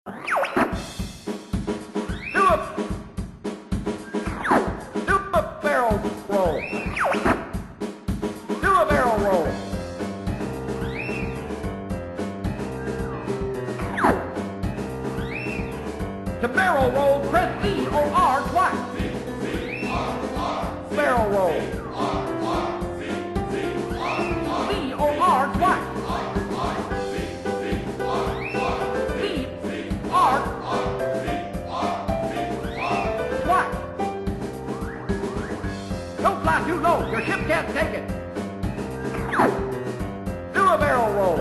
Do a barrel roll. Do a barrel roll. To barrel roll, press C or R twice. Barrel roll. C or R twice. C, R, twice. Don't fly too low. Your ship can't take it. Do a barrel roll.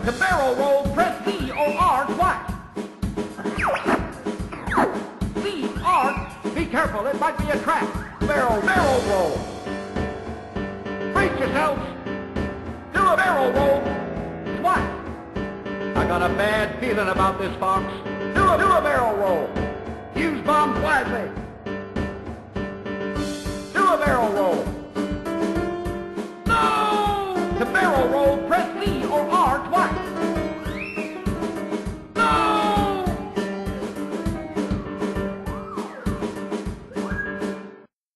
To barrel roll, press C or R twice. C, R, be careful, it might be a trap. Barrel roll. Brace yourselves. Do a barrel roll twice. I got a bad feeling about this, Fox. Do a barrel roll. Use bombs wisely. Do a barrel roll. No! To barrel roll, press C or R twice. No!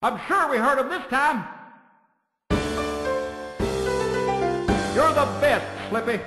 I'm sure we heard him this time. You're the best, Slippy.